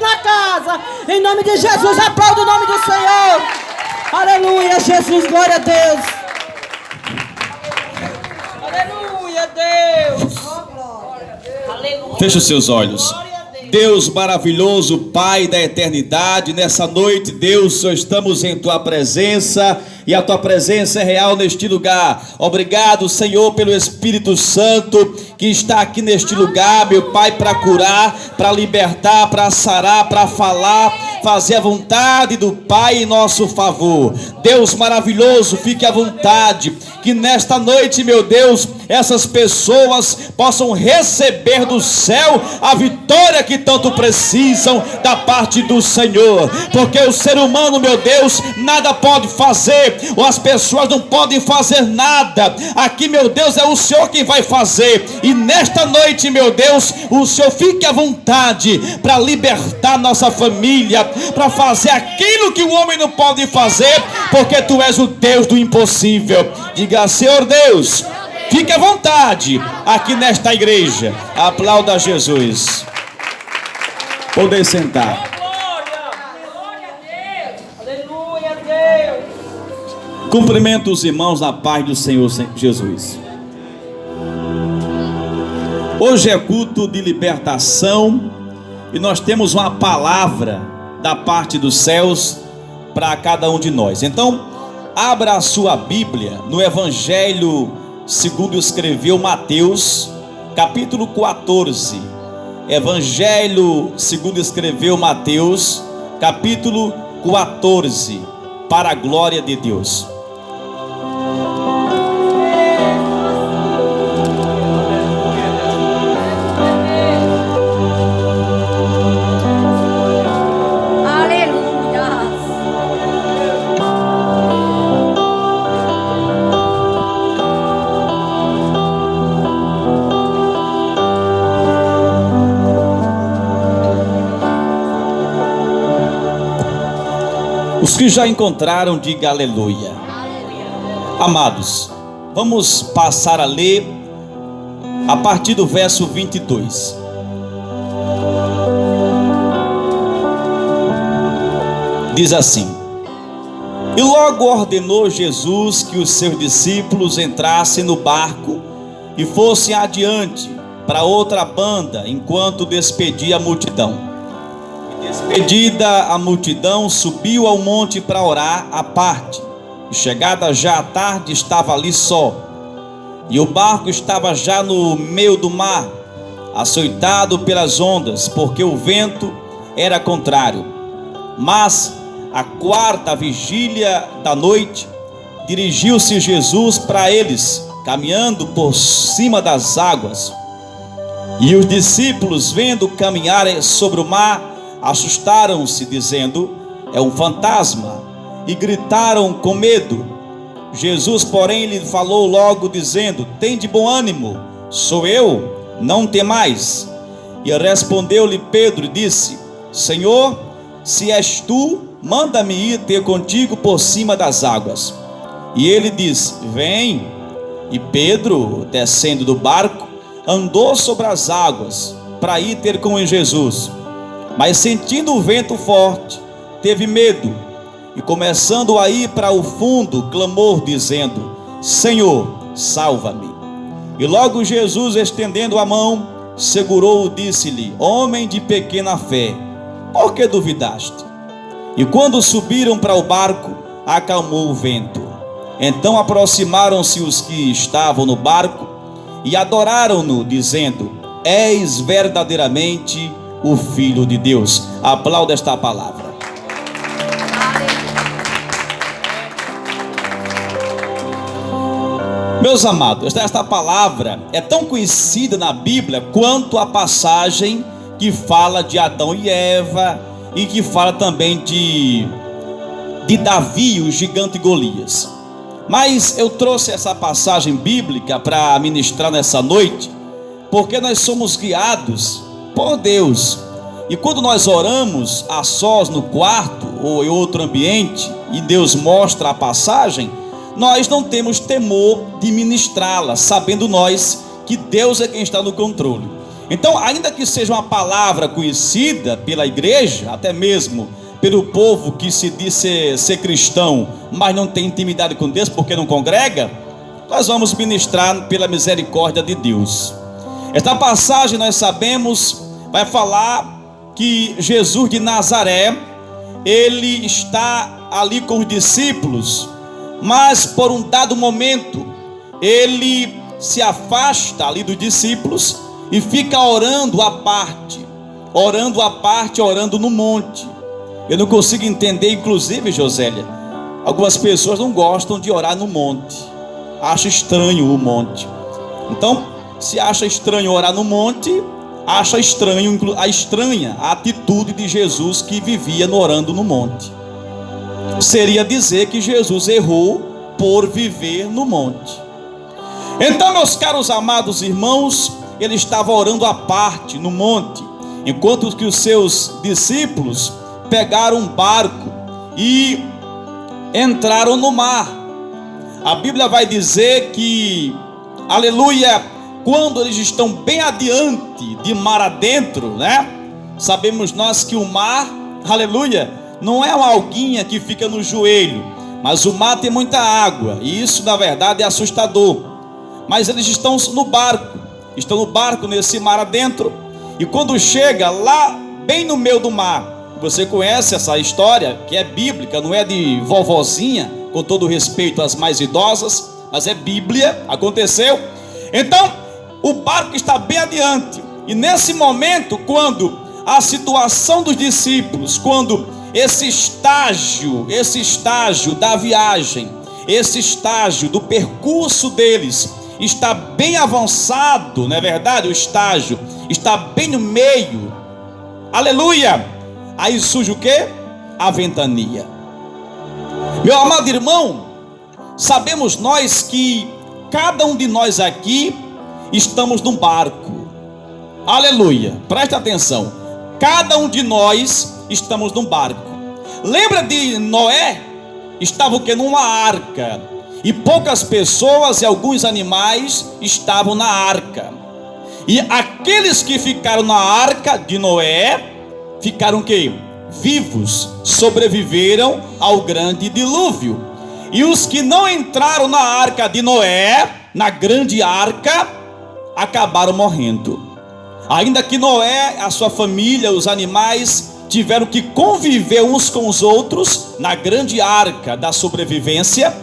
na casa. Em nome de Jesus, aplauda o nome do Senhor. Aleluia, Jesus, glória a Deus. Aleluia, Deus. Aleluia. Feche os seus olhos. Deus maravilhoso, Pai da eternidade, nessa noite, Deus, só estamos em Tua presença e a Tua presença é real neste lugar. Obrigado, Senhor, pelo Espírito Santo que está aqui neste lugar, meu Pai, para curar, para libertar, para sarar, para falar, fazer a vontade do Pai em nosso favor. Deus maravilhoso, fique à vontade, que nesta noite, meu Deus, essas pessoas possam receber do céu a vitória que tanto precisam da parte do Senhor, porque o ser humano, meu Deus, nada pode fazer, ou as pessoas não podem fazer nada. Aqui, meu Deus, é o Senhor quem vai fazer, e nesta noite, meu Deus, o Senhor fique à vontade para libertar nossa família, para fazer aquilo que o homem não pode fazer, porque Tu és o Deus do impossível. Diga: Senhor Deus, fique à vontade aqui nesta igreja. Aplauda Jesus. Poder sentar. Aleluia, Deus. Cumprimento os irmãos na paz do Senhor Jesus. Hoje é culto de libertação e nós temos uma palavra da parte dos céus para cada um de nós. Então, abra a sua Bíblia no Evangelho segundo escreveu Mateus, capítulo 14. Evangelho segundo escreveu Mateus, capítulo 14, para a glória de Deus. Os que já encontraram, diga aleluia. Amados, vamos passar a ler a partir do verso 22. Diz assim: E logo ordenou Jesus que os seus discípulos entrassem no barco e fossem adiante para outra banda, enquanto despedia a multidão. Despedida a multidão, subiu ao monte para orar à parte. E chegada já a tarde, estava ali só. E o barco estava já no meio do mar, açoitado pelas ondas, porque o vento era contrário. Mas, à quarta vigília da noite, dirigiu-se Jesus para eles, caminhando por cima das águas. E os discípulos, vendo caminhar sobre o mar, assustaram-se, dizendo: é um fantasma, e gritaram com medo. Jesus, porém, lhe falou logo, dizendo: tende bom ânimo, sou eu, não temais. E respondeu-lhe Pedro e disse: Senhor, se és tu, manda-me ir ter contigo por cima das águas. E ele disse: vem. E Pedro, descendo do barco, andou sobre as águas para ir ter com Jesus. Mas sentindo o vento forte, teve medo, e começando a ir para o fundo, clamou dizendo: Senhor, salva-me. E logo Jesus, estendendo a mão, segurou-o, disse-lhe: homem de pequena fé, por que duvidaste? E quando subiram para o barco, acalmou o vento. Então aproximaram-se os que estavam no barco e adoraram-no, dizendo: és verdadeiramente o Filho de Deus. Aplauda esta palavra. Meus amados, esta palavra é tão conhecida na Bíblia quanto a passagem que fala de Adão e Eva e que fala também de Davi, o gigante Golias. Mas eu trouxe essa passagem bíblica para ministrar nessa noite, porque nós somos guiados por Deus. E quando nós oramos a sós no quarto ou em outro ambiente e Deus mostra a passagem, nós não temos temor de ministrá-la, sabendo nós que Deus é quem está no controle. Então, ainda que seja uma palavra conhecida pela igreja, até mesmo pelo povo que se diz ser cristão, mas não tem intimidade com Deus porque não congrega, nós vamos ministrar pela misericórdia de Deus. Esta passagem, nós sabemos, vai falar que Jesus de Nazaré, ele está ali com os discípulos, mas por um dado momento, ele se afasta ali dos discípulos e fica orando à parte, orando no monte. Eu não consigo entender, inclusive, Josélia, algumas pessoas não gostam de orar no monte, acham estranho o monte. Então, se acha estranho orar no monte, acha estranha a atitude de Jesus que vivia orando no monte. Seria dizer que Jesus errou por viver no monte. Então, meus caros amados irmãos, ele estava orando à parte no monte, enquanto que os seus discípulos pegaram um barco e entraram no mar. A Bíblia vai dizer que, aleluia, quando eles estão bem adiante de mar adentro, né? Sabemos nós que o mar, aleluia, não é uma alguinha que fica no joelho, mas o mar tem muita água, e isso na verdade é assustador. Mas eles estão no barco nesse mar adentro, e quando chega lá bem no meio do mar, você conhece essa história que é bíblica, não é de vovozinha, com todo respeito às mais idosas, mas é Bíblia, aconteceu. Então o barco está bem adiante, e nesse momento, quando a situação dos discípulos, quando esse estágio da viagem, esse estágio do percurso deles está bem avançado, não é verdade? O estágio está bem no meio, aleluia, aí surge o que? A ventania. Meu amado irmão, sabemos nós que cada um de nós aqui estamos num barco, aleluia, presta atenção, cada um de nós estamos num barco. Lembra de Noé? Estava o que? Numa arca, e poucas pessoas e alguns animais estavam na arca, e aqueles que ficaram na arca de Noé ficaram o que? Vivos, sobreviveram ao grande dilúvio. E os que não entraram na arca de Noé, na grande arca, acabaram morrendo. Ainda que Noé, a sua família, os animais tiveram que conviver uns com os outros na grande arca da sobrevivência,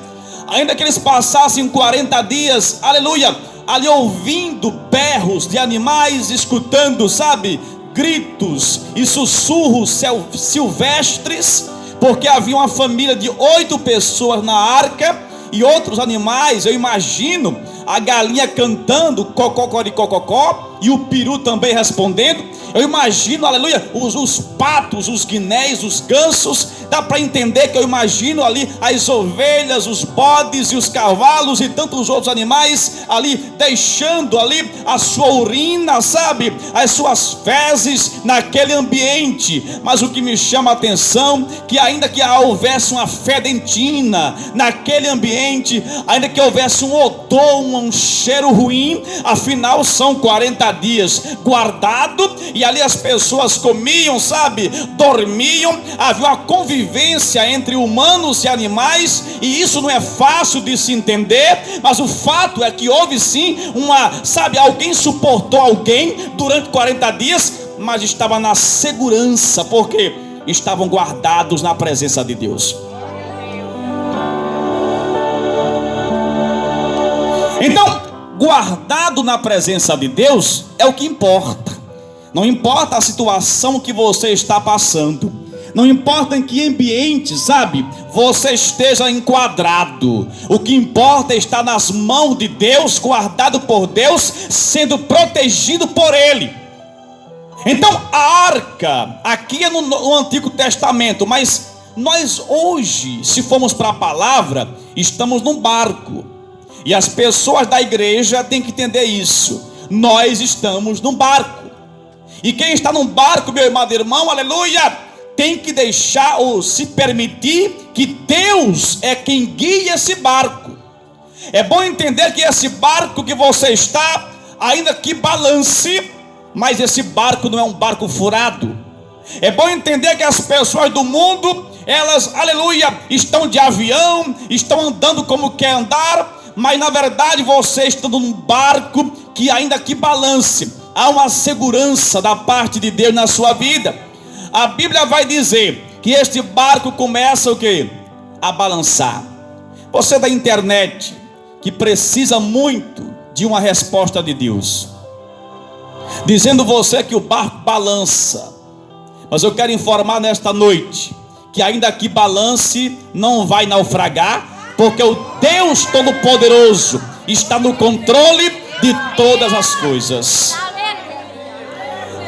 ainda que eles passassem 40 dias, aleluia, ali ouvindo berros de animais, escutando, sabe, gritos e sussurros silvestres, porque havia uma família de 8 pessoas na arca, e outros animais, eu imagino a galinha cantando cocó, e o peru também respondendo. Eu imagino, aleluia, os patos, os guinéis, os gansos. Dá para entender que eu imagino ali as ovelhas, os bodes e os cavalos e tantos outros animais ali deixando ali a sua urina, sabe, as suas fezes naquele ambiente. Mas o que me chama a atenção, que ainda que houvesse uma fedentina naquele ambiente, ainda que houvesse um odor, um cheiro ruim, afinal são 40 dias guardado, e ali as pessoas comiam, sabe, dormiam, havia uma convivência entre humanos e animais, e isso não é fácil de se entender, mas o fato é que houve sim alguém suportou alguém durante 40 dias, mas estava na segurança, porque estavam guardados na presença de Deus. Então, guardado na presença de Deus é o que importa. Não importa a situação que você está passando, não importa em que ambiente, sabe, você esteja enquadrado. O que importa é estar nas mãos de Deus, guardado por Deus, sendo protegido por Ele. Então a arca aqui é no Antigo Testamento, mas nós hoje, se formos para a palavra, estamos num barco. E as pessoas da igreja têm que entender isso. Nós estamos num barco. E quem está num barco, meu amado irmão, aleluia, tem que deixar ou se permitir que Deus é quem guia esse barco. É bom entender que esse barco que você está, ainda que balance, mas esse barco não é um barco furado. É bom entender que as pessoas do mundo, elas, aleluia, estão de avião, estão andando como quer andar, mas na verdade você está num barco que ainda que balance. Há uma segurança da parte de Deus na sua vida. A Bíblia vai dizer que este barco começa o quê? A balançar. Você da internet, que precisa muito de uma resposta de Deus, dizendo você que o barco balança, mas eu quero informar nesta noite, que ainda que balance, não vai naufragar, porque o Deus Todo-Poderoso está no controle de todas as coisas.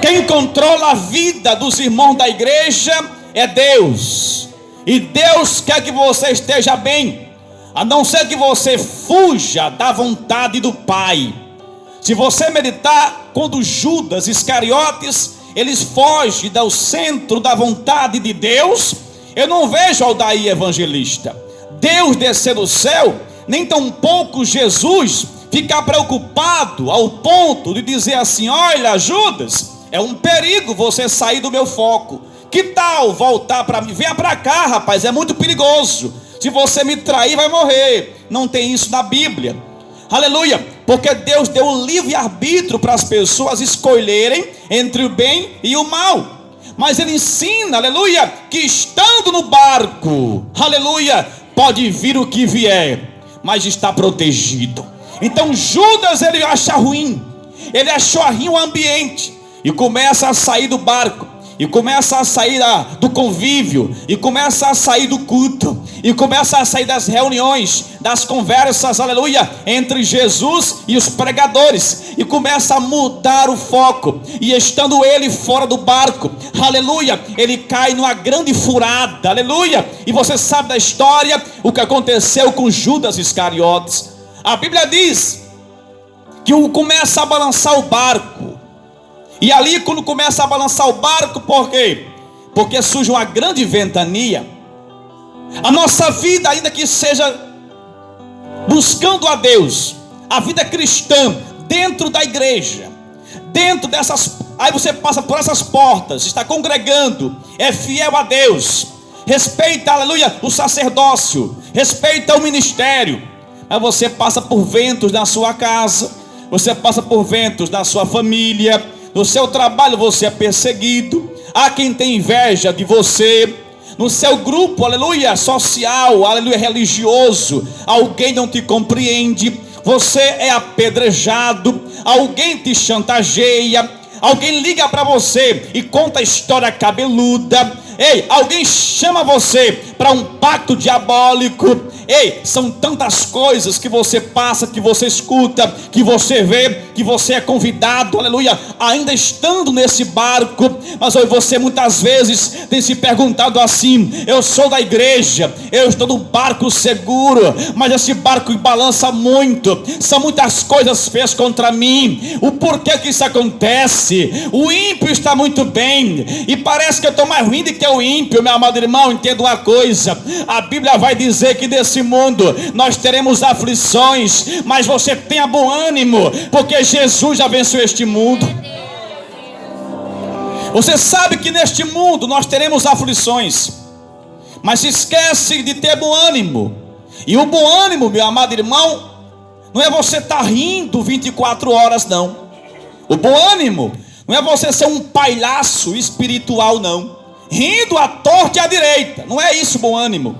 Quem controla a vida dos irmãos da igreja é Deus, e Deus quer que você esteja bem, a não ser que você fuja da vontade do Pai. Se você meditar, quando Judas Iscariotes, eles fogem do centro da vontade de Deus, eu não vejo Aldair evangelista, Deus descer do céu, nem tampouco Jesus ficar preocupado ao ponto de dizer assim: olha, Judas, é um perigo você sair do meu foco, que tal voltar para mim? Venha para cá, rapaz, é muito perigoso, se você me trair vai morrer. Não tem isso na Bíblia, aleluia, porque Deus deu o livre-arbítrio para as pessoas escolherem entre o bem e o mal. Mas Ele ensina, aleluia, que estando no barco, aleluia, pode vir o que vier, mas está protegido. Então Judas, ele acha ruim, ele achou ruim o ambiente, e começa a sair do barco, e começa a sair do convívio, e começa a sair do culto, e começa a sair das reuniões, das conversas, aleluia, entre Jesus e os pregadores, e começa a mudar o foco, e estando ele fora do barco, aleluia, ele cai numa grande furada, aleluia, e você sabe da história, o que aconteceu com Judas Iscariotes. A Bíblia diz que começa a balançar o barco, e ali quando começa a balançar o barco, por quê? Porque surge uma grande ventania. A nossa vida, ainda que seja buscando a Deus, a vida cristã, dentro da igreja, dentro dessas, aí você passa por essas portas, está congregando, é fiel a Deus, respeita, aleluia, o sacerdócio, respeita o ministério, mas você passa por ventos na sua casa, você passa por ventos na sua família, no seu trabalho você é perseguido, há quem tem inveja de você, no seu grupo, aleluia, social, aleluia, religioso, alguém não te compreende, você é apedrejado, alguém te chantageia, alguém liga para você e conta a história cabeluda, ei, alguém chama você para um pacto diabólico, ei, são tantas coisas que você passa, que você escuta, que você vê, que você é convidado, aleluia, ainda estando nesse barco, mas hoje você muitas vezes tem se perguntado assim: eu sou da igreja, eu estou no barco seguro, mas esse barco balança muito, são muitas coisas feitas contra mim, o porquê que isso acontece? O ímpio está muito bem, e parece que eu estou mais ruim do que o ímpio. Meu amado irmão, entenda uma coisa, a Bíblia vai dizer que desse mundo nós teremos aflições, mas você tenha bom ânimo, porque Jesus já venceu este mundo. Você sabe que neste mundo nós teremos aflições, mas se esquece de ter bom ânimo. E o bom ânimo, meu amado irmão, não é você estar rindo 24 horas, não. O bom ânimo não é você ser um palhaço espiritual, não, rindo à torta e à direita. Não é isso bom ânimo.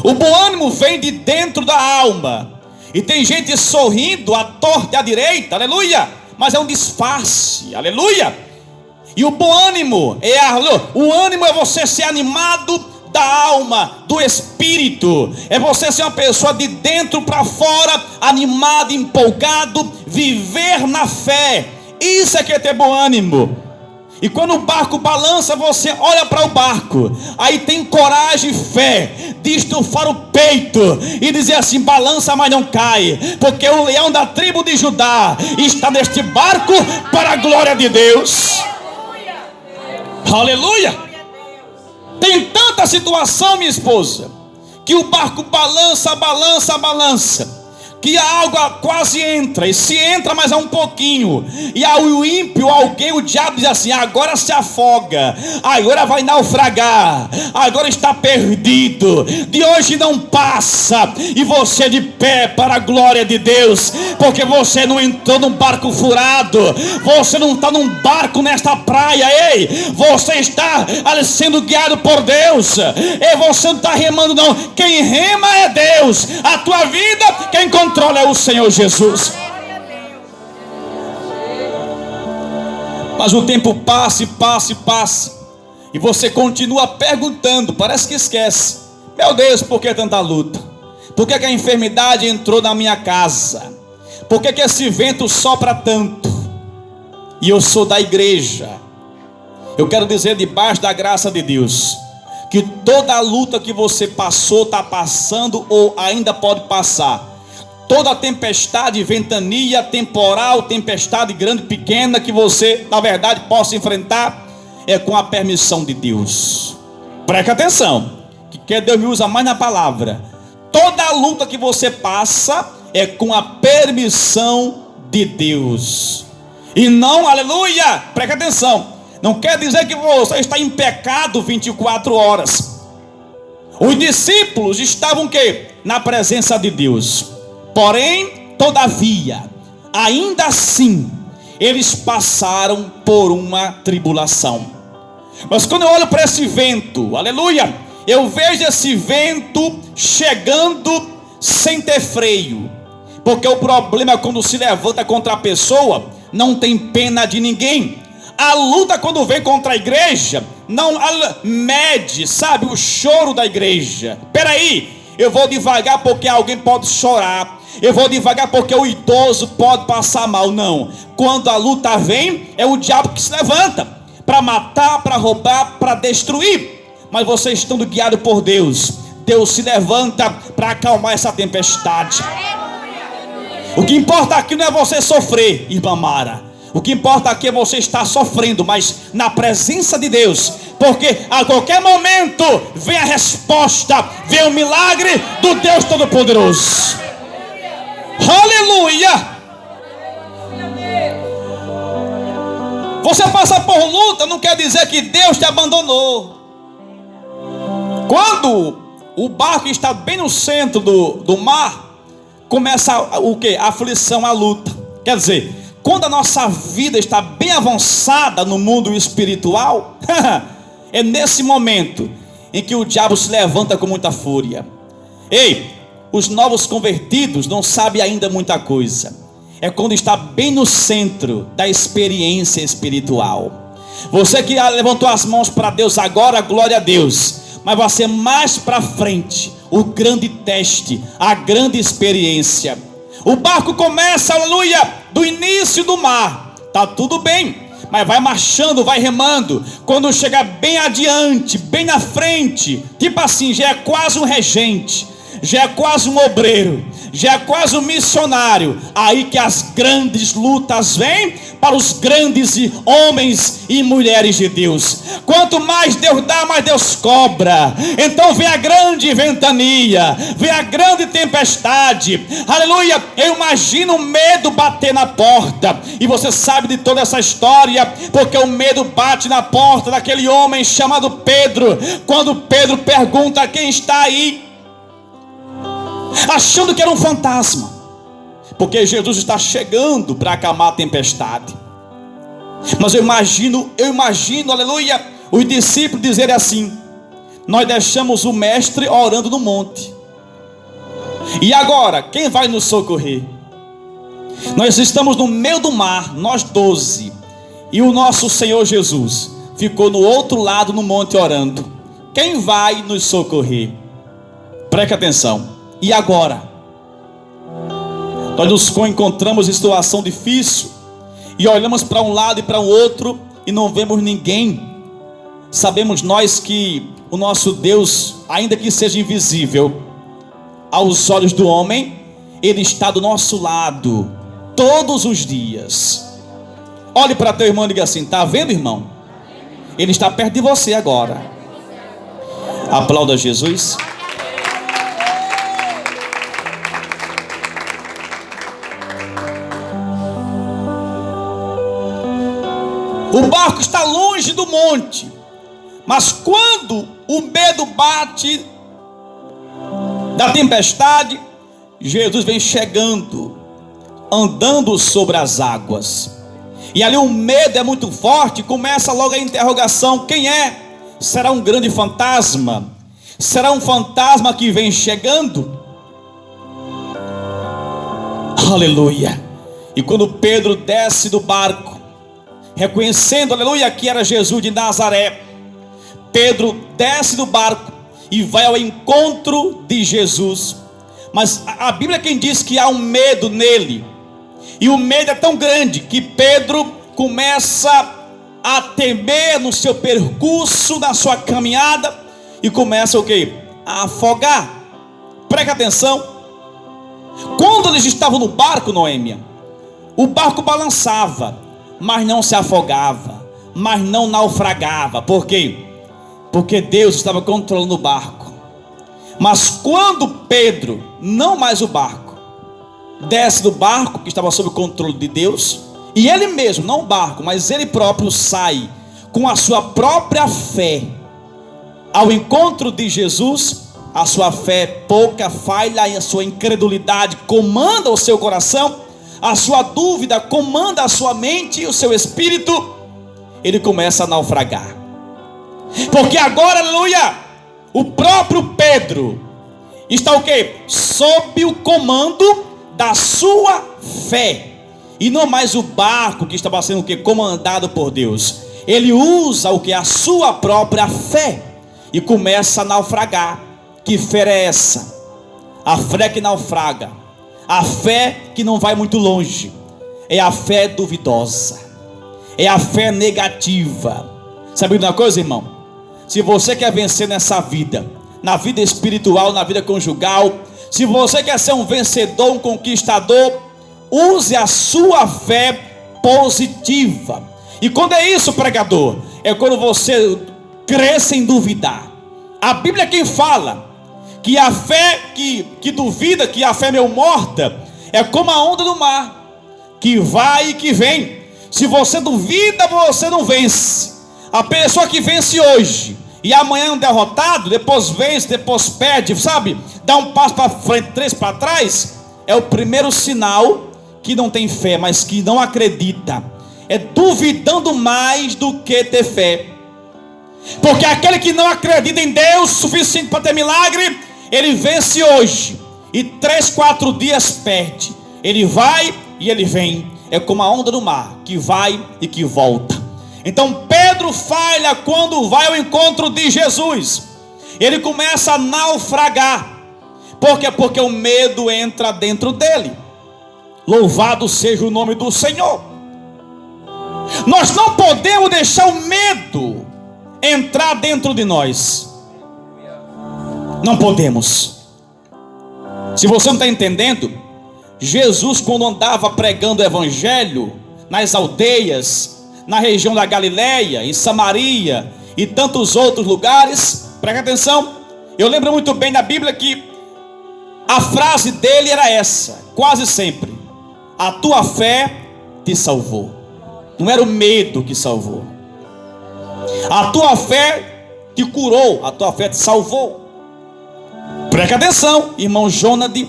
O bom ânimo vem de dentro da alma. E tem gente sorrindo à torta e à direita, aleluia, mas é um disfarce, aleluia. E o bom ânimo o ânimo é você ser animado da alma, do espírito, é você ser uma pessoa de dentro para fora, animado, empolgado, viver na fé. Isso é que é ter bom ânimo. E quando o barco balança, você olha para o barco, aí tem coragem e fé de estufar o peito e dizer assim: balança, mas não cai, porque o leão da tribo de Judá está neste barco para a glória de Deus. Aleluia. Tem tanta situação, minha esposa, que o barco balança, balança, balança. que a água quase entra, e se entra mais um pouquinho, e aí o ímpio, alguém, o diabo diz assim: agora se afoga, agora vai naufragar, agora está perdido, de hoje não passa. E você de pé para a glória de Deus, porque você não entrou num barco furado, você não está num barco nesta praia, ei, você está ali sendo guiado por Deus, e você não está remando não, quem rema é Deus, a tua vida, quem controla é o Senhor Jesus. Mas o tempo passa e passa e passa, e você continua perguntando, parece que esquece: meu Deus, por que tanta luta? Por que a enfermidade entrou na minha casa? Por que esse vento sopra tanto? E eu sou da igreja. Eu quero dizer, debaixo da graça de Deus, que toda a luta que você passou, está passando ou ainda pode passar, toda tempestade, ventania, temporal, tempestade grande, pequena, que você na verdade possa enfrentar, é com a permissão de Deus. Preste atenção, que Deus me usa mais na palavra. Toda a luta que você passa é com a permissão de Deus, e não, aleluia, preste atenção, não quer dizer que você está em pecado 24 horas. Os discípulos estavam o quê? Na presença de Deus. Porém, todavia, ainda assim, eles passaram por uma tribulação. Mas quando eu olho para esse vento, aleluia, eu vejo esse vento chegando sem ter freio. Porque o problema é quando se levanta contra a pessoa, não tem pena de ninguém. A luta quando vem contra a igreja, não mede, sabe, o choro da igreja. Peraí, eu vou devagar porque alguém pode chorar, eu vou devagar porque o idoso pode passar mal. Não, quando a luta vem, é o diabo que se levanta para matar, para roubar, para destruir. Mas você estando guiado por Deus, Deus se levanta para acalmar essa tempestade. O que importa aqui não é você sofrer, irmã Mara. O que importa aqui é você estar sofrendo, mas na presença de Deus, porque a qualquer momento vem a resposta, vem o milagre do Deus Todo-Poderoso. Aleluia! Você passa por luta, não quer dizer que Deus te abandonou. Quando o barco está bem no centro do mar, começa o que? A aflição, a luta. Quer dizer, quando a nossa vida está bem avançada no mundo espiritual, é nesse momento em que o diabo se levanta com muita fúria. Ei, os novos convertidos não sabem ainda muita coisa. É quando está bem no centro da experiência espiritual. Você que levantou as mãos para Deus agora, glória a Deus. Mas vai ser mais para frente o grande teste, a grande experiência. O barco começa, aleluia, do início do mar, tá tudo bem, mas vai marchando, vai remando. Quando chega bem adiante, bem na frente, tipo assim, já é quase um regente, já é quase um obreiro, já é quase um missionário. Aí que as grandes lutas vêm para os grandes homens e mulheres de Deus. Quanto mais Deus dá, mais Deus cobra. Então vem a grande ventania, vem a grande tempestade, aleluia. Eu imagino o medo bater na porta, e você sabe de toda essa história, porque o medo bate na porta daquele homem chamado Pedro. Quando Pedro pergunta: quem está aí? Achando que era um fantasma, porque Jesus está chegando para acalmar a tempestade. Mas eu imagino, aleluia, os discípulos dizerem assim: nós deixamos o mestre orando no monte, e agora quem vai nos socorrer? Nós estamos no meio do mar, nós 12, e o nosso Senhor Jesus ficou no outro lado no monte orando. Quem vai nos socorrer? Preste atenção. E agora? Nós nos encontramos em situação difícil, e olhamos para um lado e para o outro, e não vemos ninguém. Sabemos nós que o nosso Deus, ainda que seja invisível aos olhos do homem, Ele está do nosso lado todos os dias. Olhe para teu irmão e diga assim: está vendo, irmão? Ele está perto de você agora. Aplauda Jesus. O barco está longe do monte. Mas quando o medo bate da tempestade, Jesus vem chegando, andando sobre as águas. E ali o medo é muito forte. Começa logo a interrogação: quem é? Será um grande fantasma? Será um fantasma que vem chegando? Aleluia. E quando Pedro desce do barco, reconhecendo, aleluia, que era Jesus de Nazaré, Pedro desce do barco e vai ao encontro de Jesus. Mas a Bíblia é quem diz que há um medo nele. E o medo é tão grande que Pedro começa a temer no seu percurso, na sua caminhada, e começa o quê? A afogar. Preste atenção. Quando eles estavam no barco, Noêmia, o barco balançava, mas não se afogava, mas não naufragava. Por quê? Porque Deus estava controlando o barco. Mas quando Pedro, não mais o barco, desce do barco que estava sob o controle de Deus, e ele mesmo, não o barco, mas ele próprio sai com a sua própria fé ao encontro de Jesus, a sua fé pouca falha e a sua incredulidade comanda o seu coração, a sua dúvida comanda a sua mente e o seu espírito. Ele começa a naufragar. Porque agora, aleluia, o próprio Pedro está o quê? Sob o comando da sua fé, e não mais o barco que estava sendo o quê? Comandado por Deus. Ele usa o que? A sua própria fé, e começa a naufragar. Que fé é essa? A fé que naufraga, a fé que não vai muito longe, é a fé duvidosa, é a fé negativa. Sabe de uma coisa, irmão? Se você quer vencer nessa vida, na vida espiritual, na vida conjugal, se você quer ser um vencedor, um conquistador, use a sua fé positiva. E quando é isso, pregador? É quando você crê sem duvidar. A Bíblia é quem fala que a fé que duvida, que a fé meio morta, é como a onda do mar, que vai e que vem. Se você duvida, você não vence. A pessoa que vence hoje e amanhã é um derrotado, depois vence, depois perde, sabe? Dá um passo para frente, 3 para trás, é o primeiro sinal que não tem fé, mas que não acredita. É duvidando mais do que ter fé. Porque aquele que não acredita em Deus suficiente para ter milagre, ele vence hoje e 3, 4 dias perde. Ele vai e ele vem. É como a onda do mar, que vai e que volta. Então Pedro falha quando vai ao encontro de Jesus. Ele começa a naufragar. Por quê? Porque o medo entra dentro dele. Louvado seja o nome do Senhor. Nós não podemos deixar o medo entrar dentro de nós. Não podemos. Se você não está entendendo, Jesus, quando andava pregando o evangelho nas aldeias, na região da Galileia, em Samaria e tantos outros lugares, presta atenção, eu lembro muito bem na Bíblia que a frase dele era essa, quase sempre: a tua fé te salvou. Não era o medo que salvou. A tua fé te curou, a tua fé te salvou. Presta atenção, irmão Jonathan,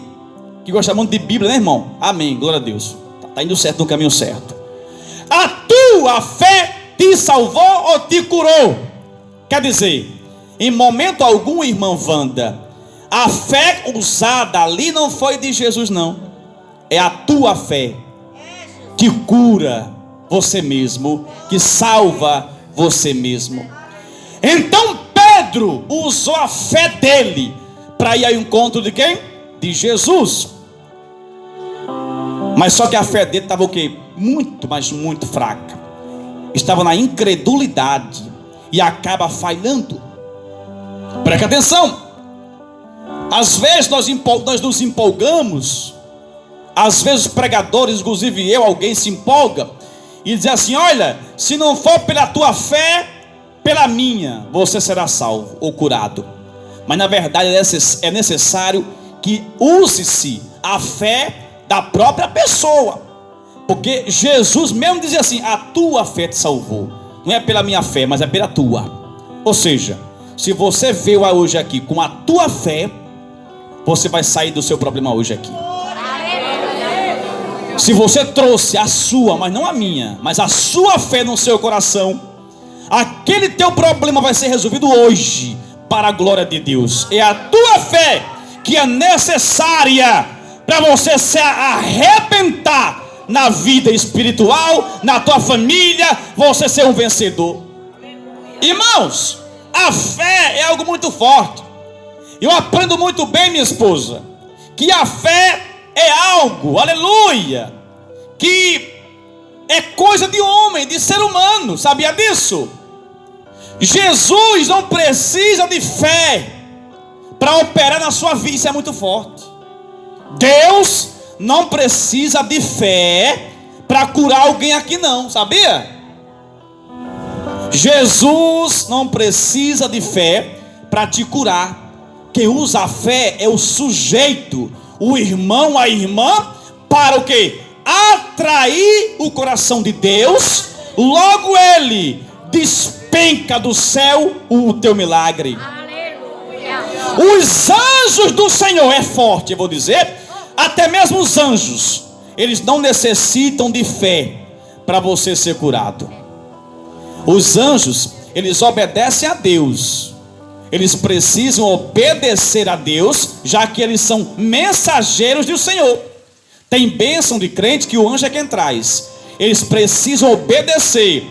que gosta muito de Bíblia, né, irmão? Amém, glória a Deus. Está indo certo, no caminho certo. A tua fé te salvou ou te curou? Quer dizer, em momento algum, irmã Wanda, a fé usada ali não foi de Jesus, não. É a tua fé que cura você mesmo, que salva você mesmo. Então Pedro usou a fé dele para ir ao encontro de quem? De Jesus. Mas só que a fé dele estava o quê? Muito, mas muito fraca. Estava na incredulidade e acaba falhando. Preste atenção. Às vezes nós nos empolgamos. Às vezes os pregadores, inclusive eu, alguém se empolga e diz assim: olha, se não for pela tua fé, pela minha, você será salvo ou curado. Mas na verdade é necessário que use-se a fé da própria pessoa Porque Jesus mesmo dizia assim: a tua fé te salvou. Não é pela minha fé, mas é pela tua. Ou seja, se você veio hoje aqui com a tua fé, você vai sair do seu problema hoje aqui. Se você trouxe a sua, mas não a minha, mas a sua fé no seu coração, aquele teu problema vai ser resolvido hoje, para a glória de Deus. É a tua fé que é necessária para você se arrebentar na vida espiritual, na tua família, você ser um vencedor. Irmãos, a fé é algo muito forte. Eu aprendo muito bem, minha esposa, que a fé é algo, aleluia, que é coisa de homem, de ser humano. Sabia disso? Jesus não precisa de fé para operar na sua vida. Isso é muito forte. Deus não precisa de fé para curar alguém aqui, não, sabia? Jesus não precisa de fé para te curar. Quem usa a fé é o sujeito, o irmão, a irmã, para o quê? Atrair o coração de Deus. Logo ele despenca do céu o teu milagre. Aleluia. Os anjos do Senhor, é forte, eu vou dizer, até mesmo os anjos, eles não necessitam de fé para você ser curado. Os anjos, eles obedecem a Deus. Eles precisam obedecer a Deus, já que eles são mensageiros do Senhor. Tem bênção de crente que o anjo é quem traz. Eles precisam obedecer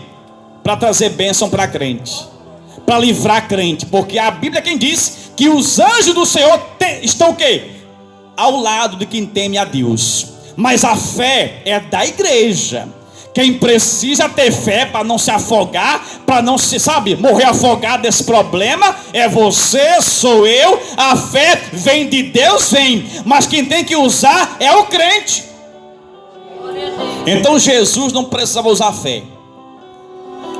para trazer bênção para crente, para livrar crente, porque a Bíblia é quem diz que os anjos do Senhor estão o quê? Ao lado de quem teme a Deus. Mas a fé é da igreja. Quem precisa ter fé para não se afogar, para não se, morrer afogado desse problema, é você, sou eu. A fé vem de Deus, vem, mas quem tem que usar é o crente. Então Jesus não precisava usar fé.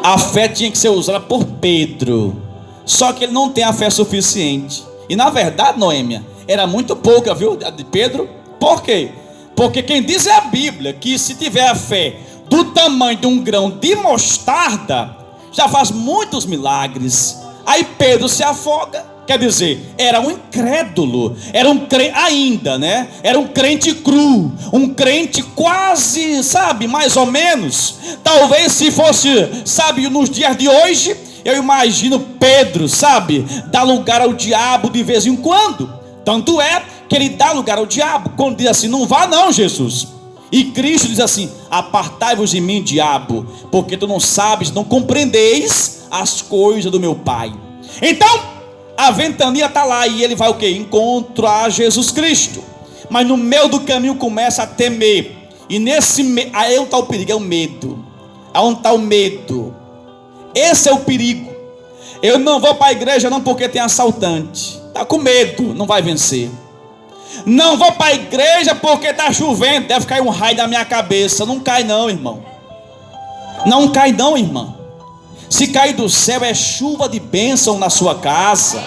A fé tinha que ser usada por Pedro. Só que ele não tem a fé suficiente. E na verdade, Noêmia, era muito pouca, viu, de Pedro. Por quê? Porque quem diz é a Bíblia que se tiver a fé do tamanho de um grão de mostarda, já faz muitos milagres. Aí Pedro se afoga. Quer dizer, era um incrédulo, era um crente ainda, né? Era um crente cru, um crente quase, mais ou menos. Talvez se fosse, nos dias de hoje, eu imagino Pedro, dá lugar ao diabo de vez em quando. Tanto é que ele dá lugar ao diabo, quando diz assim: não vá não, Jesus. E Cristo diz assim: apartai-vos de mim, diabo, porque tu não sabes, não compreendeis as coisas do meu Pai. Então a ventania está lá e ele vai o quê? Encontrar Jesus Cristo. Mas no meio do caminho começa a temer. E nesse medo, aí onde está o perigo? É o medo. Aonde está o medo? Esse é o perigo. Eu não vou para a igreja não porque tem assaltante. Está com medo, não vai vencer. Não vou para a igreja porque está chovendo, deve cair um raio na minha cabeça. Não cai não, irmão. Não cai não, irmão. Se cair do céu é chuva de bênção na sua casa.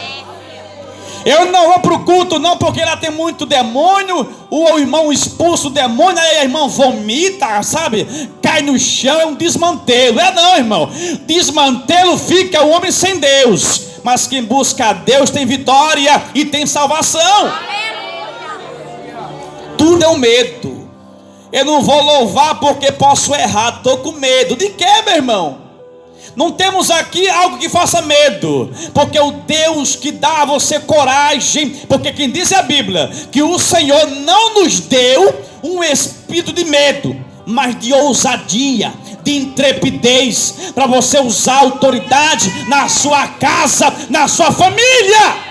Eu não vou para o culto não porque lá tem muito demônio. O irmão expulsa o demônio, aí a irmã vomita, cai no chão, é um desmantelo. É não, irmão. Desmantelo fica o homem sem Deus. Mas quem busca a Deus tem vitória e tem salvação. Tudo é um medo. Eu não vou louvar porque posso errar. Estou com medo. De quê, meu irmão? Não temos aqui algo que faça medo. Porque o Deus que dá a você coragem. Porque quem diz é a Bíblia que o Senhor não nos deu um espírito de medo, mas de ousadia, de intrepidez, para você usar a autoridade na sua casa, na sua família.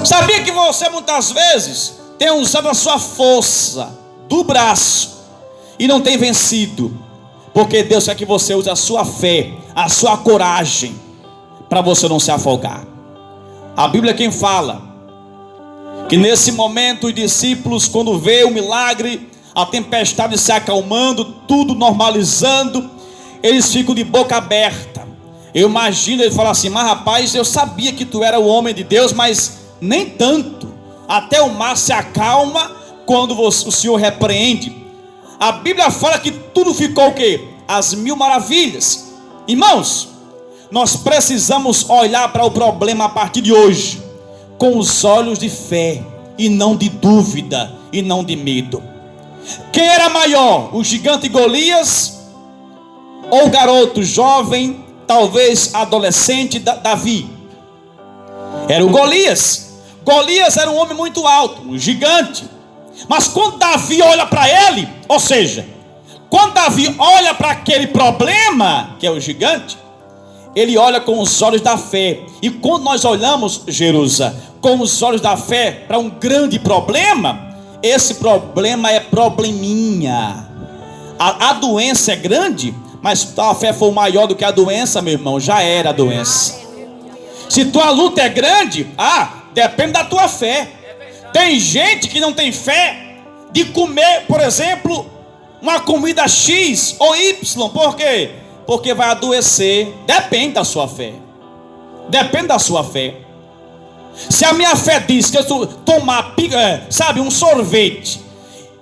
Sabia que você muitas vezes tem usado a sua força do braço e não tem vencido? Porque Deus quer que você use a sua fé, a sua coragem, para você não se afogar. A Bíblia é quem fala que nesse momento os discípulos, quando vê o milagre, a tempestade se acalmando, tudo normalizando, eles ficam de boca aberta. Eu imagino ele falar assim: mas rapaz, eu sabia que tu era o homem de Deus, mas nem tanto. Até o mar se acalma quando o Senhor repreende, a Bíblia fala que tudo ficou o quê? As mil maravilhas. Irmãos, nós precisamos olhar para o problema a partir de hoje com os olhos de fé, e não de dúvida, e não de medo. Quem era maior, o gigante Golias, ou o garoto jovem, talvez adolescente Davi? Era o Golias. Golias era um homem muito alto, um gigante. Mas quando Davi olha para ele, ou seja, quando Davi olha para aquele problema, que é o gigante, ele olha com os olhos da fé. E quando nós olhamos, Jerusa, com os olhos da fé para um grande problema, esse problema é probleminha. A doença é grande, mas se a fé for maior do que a doença, meu irmão, já era a doença. Se tua luta é grande, depende da tua fé. Tem gente que não tem fé de comer, por exemplo, uma comida X ou Y. Por quê? Porque vai adoecer. Depende da sua fé. Depende da sua fé. Se a minha fé diz que eu tomar, um sorvete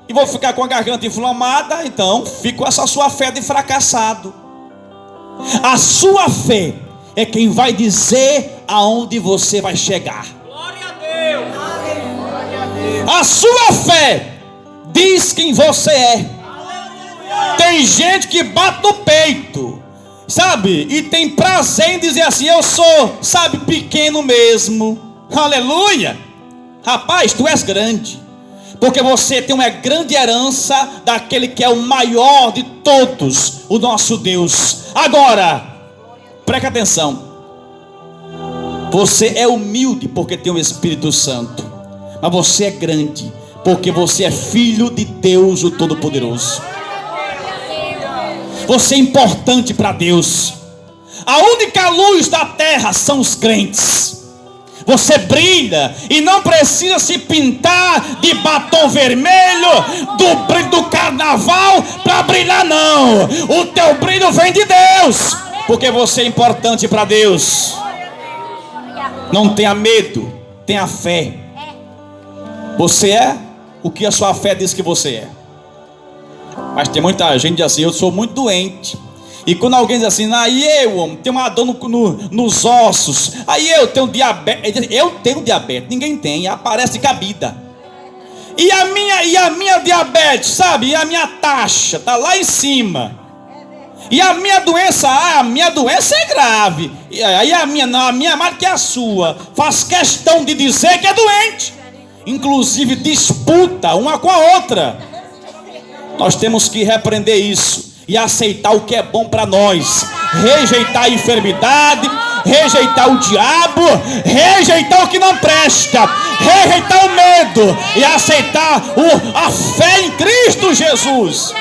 e vou ficar com a garganta inflamada, então fico com essa sua fé de fracassado. A sua fé é quem vai dizer aonde você vai chegar. Glória a Deus. A sua fé diz quem você é. Tem gente que bate no peito, sabe? E tem prazer em dizer assim: eu sou, pequeno mesmo. Aleluia. Rapaz, tu és grande, porque você tem uma grande herança daquele que é o maior de todos, o nosso Deus. Agora, preste atenção. Você é humilde porque tem o Espírito Santo, mas você é grande porque você é filho de Deus, o Todo-Poderoso. Você é importante para Deus. A única luz da terra são os crentes. Você brilha e não precisa se pintar de batom vermelho do carnaval para brilhar, não. O teu brilho vem de Deus, porque você é importante para Deus. Não tenha medo, tenha fé. Você é o que a sua fé diz que você é. Mas tem muita gente assim: eu sou muito doente. E quando alguém diz assim: eu tenho uma dor nos ossos, aí eu tenho diabetes. Eu tenho diabetes, ninguém tem, aparece cabida. E a minha diabetes, e a minha taxa está lá em cima. E a minha doença, a minha doença é grave. E aí a minha mais que a sua faz questão de dizer que é doente. Inclusive disputa uma com a outra. Nós temos que repreender isso e aceitar o que é bom para nós. Rejeitar a enfermidade, rejeitar o diabo, rejeitar o que não presta, rejeitar o medo e aceitar a fé em Cristo Jesus.